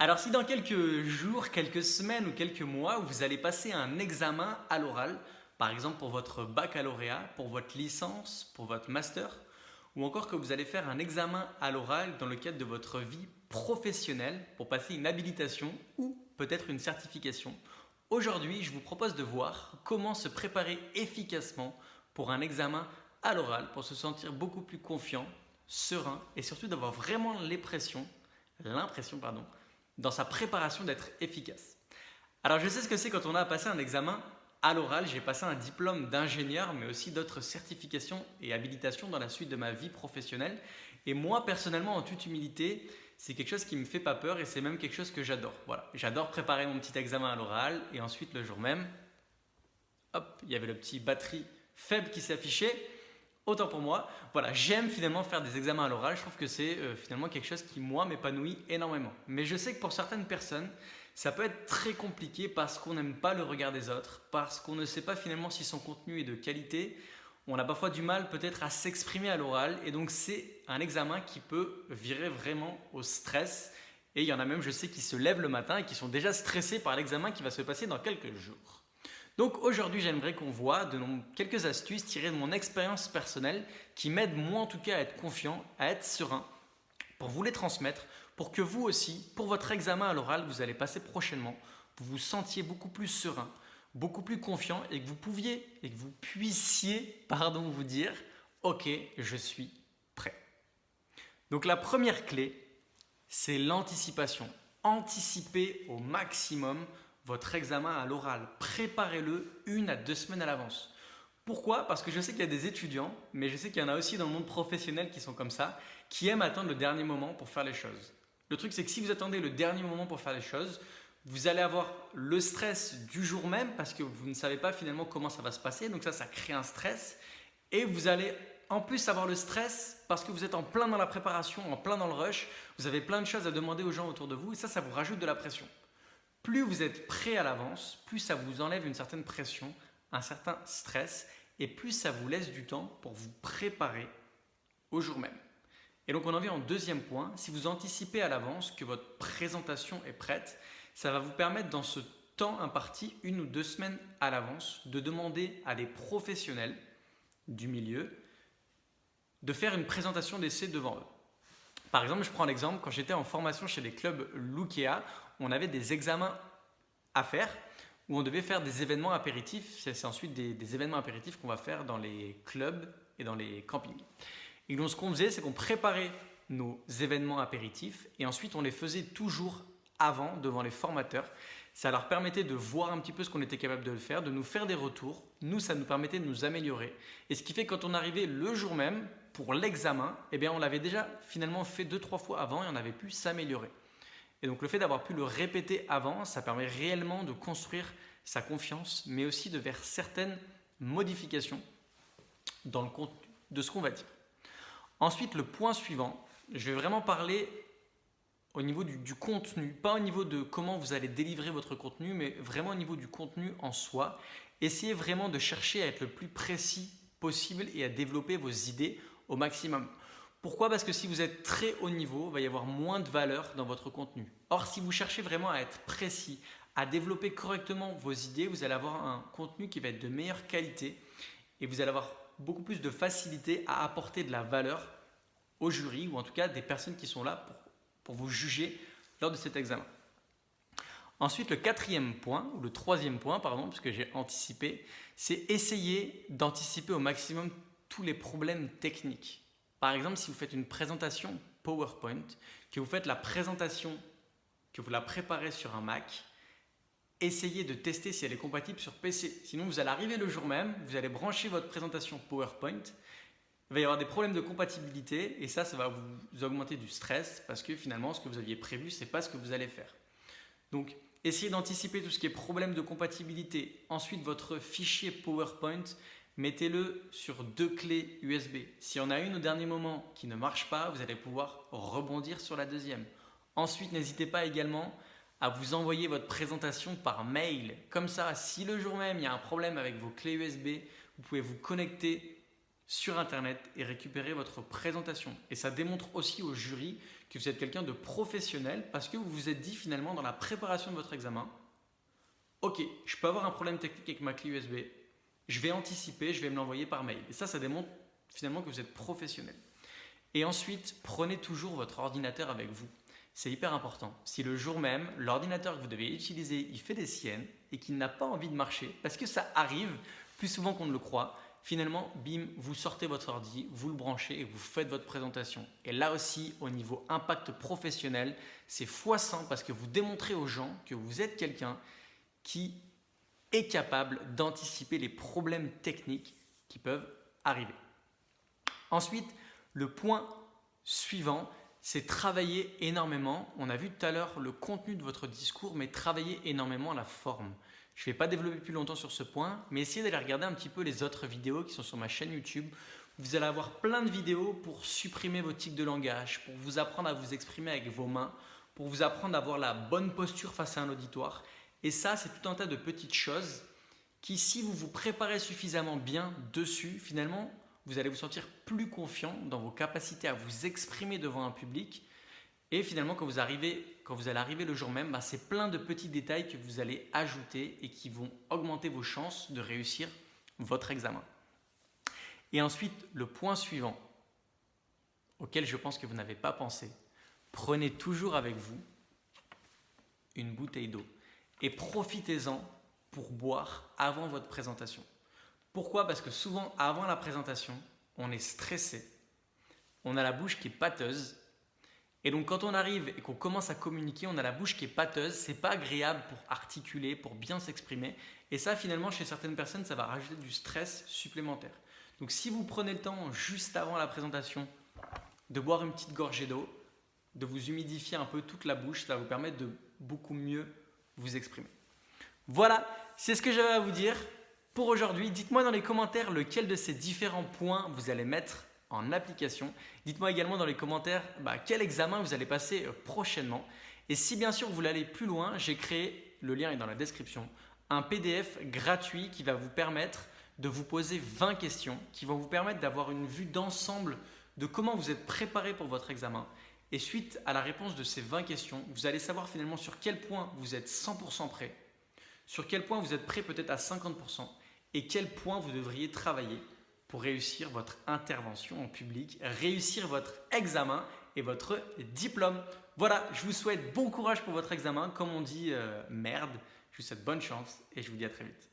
Alors si dans quelques jours, quelques semaines ou quelques mois, vous allez passer un examen à l'oral, par exemple pour votre baccalauréat, pour votre licence, pour votre master, ou encore que vous allez faire un examen à l'oral dans le cadre de votre vie professionnelle pour passer une habilitation ou peut-être une certification. Aujourd'hui, je vous propose de voir comment se préparer efficacement pour un examen à l'oral, pour se sentir beaucoup plus confiant, serein et surtout d'avoir vraiment l'impression, dans sa préparation d'être efficace. Alors je sais ce que c'est quand on a passé un examen à l'oral, j'ai passé un diplôme d'ingénieur mais aussi d'autres certifications et habilitations dans la suite de ma vie professionnelle. Et moi personnellement en toute humilité, c'est quelque chose qui me fait pas peur et c'est même quelque chose que j'adore. Voilà, j'adore préparer mon petit examen à l'oral et ensuite le jour même, hop, il y avait le petit batterie faible qui s'affichait. Autant pour moi, voilà, j'aime finalement faire des examens à l'oral, je trouve que c'est finalement quelque chose qui moi m'épanouit énormément. Mais je sais que pour certaines personnes, ça peut être très compliqué parce qu'on n'aime pas le regard des autres, parce qu'on ne sait pas finalement si son contenu est de qualité. On a parfois du mal peut-être à s'exprimer à l'oral et donc c'est un examen qui peut virer vraiment au stress. Et il y en a même, je sais, qui se lèvent le matin et qui sont déjà stressés par l'examen qui va se passer dans quelques jours. Donc aujourd'hui, j'aimerais qu'on voit quelques astuces tirées de mon expérience personnelle qui m'aident moi en tout cas à être confiant, à être serein, pour vous les transmettre, pour que vous aussi, pour votre examen à l'oral, vous allez passer prochainement, vous vous sentiez beaucoup plus serein, beaucoup plus confiant et que vous puissiez, vous dire, ok, je suis prêt. Donc la première clé, c'est l'anticipation. Anticipez au maximum votre examen à l'oral. Préparez-le 1 à 2 semaines à l'avance. Pourquoi? Parce que je sais qu'il y a des étudiants, mais je sais qu'il y en a aussi dans le monde professionnel qui sont comme ça, qui aiment attendre le dernier moment pour faire les choses. Le truc, c'est que si vous attendez le dernier moment pour faire les choses, vous allez avoir le stress du jour même parce que vous ne savez pas finalement comment ça va se passer. Donc ça crée un stress. Et vous allez en plus avoir le stress parce que vous êtes en plein dans la préparation, en plein dans le rush. Vous avez plein de choses à demander aux gens autour de vous et ça vous rajoute de la pression. Plus vous êtes prêt à l'avance, plus ça vous enlève une certaine pression, un certain stress et plus ça vous laisse du temps pour vous préparer au jour même. Et donc on en vient au deuxième point, si vous anticipez à l'avance que votre présentation est prête, ça va vous permettre dans ce temps imparti, 1 ou 2 semaines à l'avance, de demander à des professionnels du milieu de faire une présentation d'essai devant eux. Par exemple, je prends l'exemple, quand j'étais en formation chez les clubs Lukea, on avait des examens à faire où on devait faire des événements apéritifs. C'est ensuite des événements apéritifs qu'on va faire dans les clubs et dans les campings. Et donc ce qu'on faisait, c'est qu'on préparait nos événements apéritifs et ensuite on les faisait toujours avant devant les formateurs. Ça leur permettait de voir un petit peu ce qu'on était capable de faire, de nous faire des retours. Nous, ça nous permettait de nous améliorer. Et ce qui fait que quand on arrivait le jour même pour l'examen, eh bien, on l'avait déjà finalement fait 2-3 fois avant et on avait pu s'améliorer. Et donc le fait d'avoir pu le répéter avant, ça permet réellement de construire sa confiance, mais aussi de faire certaines modifications dans le contenu de ce qu'on va dire. Ensuite, le point suivant, je vais vraiment parler au niveau du contenu, pas au niveau de comment vous allez délivrer votre contenu, mais vraiment au niveau du contenu en soi. Essayez vraiment de chercher à être le plus précis possible et à développer vos idées au maximum. Pourquoi? Parce que si vous êtes très haut niveau, il va y avoir moins de valeur dans votre contenu. Or, si vous cherchez vraiment à être précis, à développer correctement vos idées, vous allez avoir un contenu qui va être de meilleure qualité et vous allez avoir beaucoup plus de facilité à apporter de la valeur au jury ou en tout cas des personnes qui sont là pour vous juger lors de cet examen. Ensuite, le troisième point, puisque j'ai anticipé, c'est essayer d'anticiper au maximum tous les problèmes techniques. Par exemple, si vous faites une présentation PowerPoint, que vous faites la présentation, que vous la préparez sur un Mac, essayez de tester si elle est compatible sur PC. Sinon, vous allez arriver le jour même, vous allez brancher votre présentation PowerPoint, il va y avoir des problèmes de compatibilité et ça va vous augmenter du stress parce que finalement, ce que vous aviez prévu, ce n'est pas ce que vous allez faire. Donc, essayez d'anticiper tout ce qui est problème de compatibilité. Ensuite, votre fichier PowerPoint, mettez-le sur 2 clés USB. S'il y en a une au dernier moment qui ne marche pas, vous allez pouvoir rebondir sur la deuxième. Ensuite, n'hésitez pas également à vous envoyer votre présentation par mail. Comme ça, si le jour même il y a un problème avec vos clés USB, vous pouvez vous connecter sur Internet et récupérer votre présentation. Et ça démontre aussi au jury que vous êtes quelqu'un de professionnel parce que vous vous êtes dit finalement dans la préparation de votre examen, ok, je peux avoir un problème technique avec ma clé USB, je vais anticiper, je vais me l'envoyer par mail. Et ça démontre finalement que vous êtes professionnel. Et ensuite, prenez toujours votre ordinateur avec vous. C'est hyper important. Si le jour même, l'ordinateur que vous devez utiliser, il fait des siennes et qu'il n'a pas envie de marcher, parce que ça arrive plus souvent qu'on ne le croit, finalement, bim, vous sortez votre ordi, vous le branchez et vous faites votre présentation. Et là aussi, au niveau impact professionnel, c'est x100 parce que vous démontrez aux gens que vous êtes quelqu'un qui est capable d'anticiper les problèmes techniques qui peuvent arriver. Ensuite, le point suivant, c'est travailler énormément. On a vu tout à l'heure le contenu de votre discours, mais travailler énormément la forme. Je ne vais pas développer plus longtemps sur ce point, mais essayez d'aller regarder un petit peu les autres vidéos qui sont sur ma chaîne YouTube. Vous allez avoir plein de vidéos pour supprimer vos tics de langage, pour vous apprendre à vous exprimer avec vos mains, pour vous apprendre à avoir la bonne posture face à un auditoire. Et ça, c'est tout un tas de petites choses qui, si vous vous préparez suffisamment bien dessus, finalement, vous allez vous sentir plus confiant dans vos capacités à vous exprimer devant un public. Et finalement, quand vous allez arriver le jour même, c'est plein de petits détails que vous allez ajouter et qui vont augmenter vos chances de réussir votre examen. Et ensuite, le point suivant, auquel je pense que vous n'avez pas pensé, prenez toujours avec vous une bouteille d'eau et profitez-en pour boire avant votre présentation. Pourquoi? Parce que souvent, avant la présentation, on est stressé, on a la bouche qui est pâteuse. Et donc, quand on arrive et qu'on commence à communiquer, on a la bouche qui est pâteuse. Ce n'est pas agréable pour articuler, pour bien s'exprimer. Et ça, finalement, chez certaines personnes, ça va rajouter du stress supplémentaire. Donc, si vous prenez le temps, juste avant la présentation, de boire une petite gorgée d'eau, de vous humidifier un peu toute la bouche, ça va vous permettre de beaucoup mieux vous exprimer. Voilà, c'est ce que j'avais à vous dire pour aujourd'hui. Dites-moi dans les commentaires lequel de ces différents points vous allez mettre en application. Dites-moi également dans les commentaires quel examen vous allez passer prochainement. Et si bien sûr vous voulez aller plus loin, j'ai créé, le lien est dans la description, un PDF gratuit qui va vous permettre de vous poser 20 questions, qui vont vous permettre d'avoir une vue d'ensemble de comment vous êtes préparé pour votre examen. Et suite à la réponse de ces 20 questions, vous allez savoir finalement sur quel point vous êtes 100% prêt, sur quel point vous êtes prêt peut-être à 50% et quel point vous devriez travailler pour réussir votre intervention en public, réussir votre examen et votre diplôme. Voilà, je vous souhaite bon courage pour votre examen. Comme on dit merde, je vous souhaite bonne chance et je vous dis à très vite.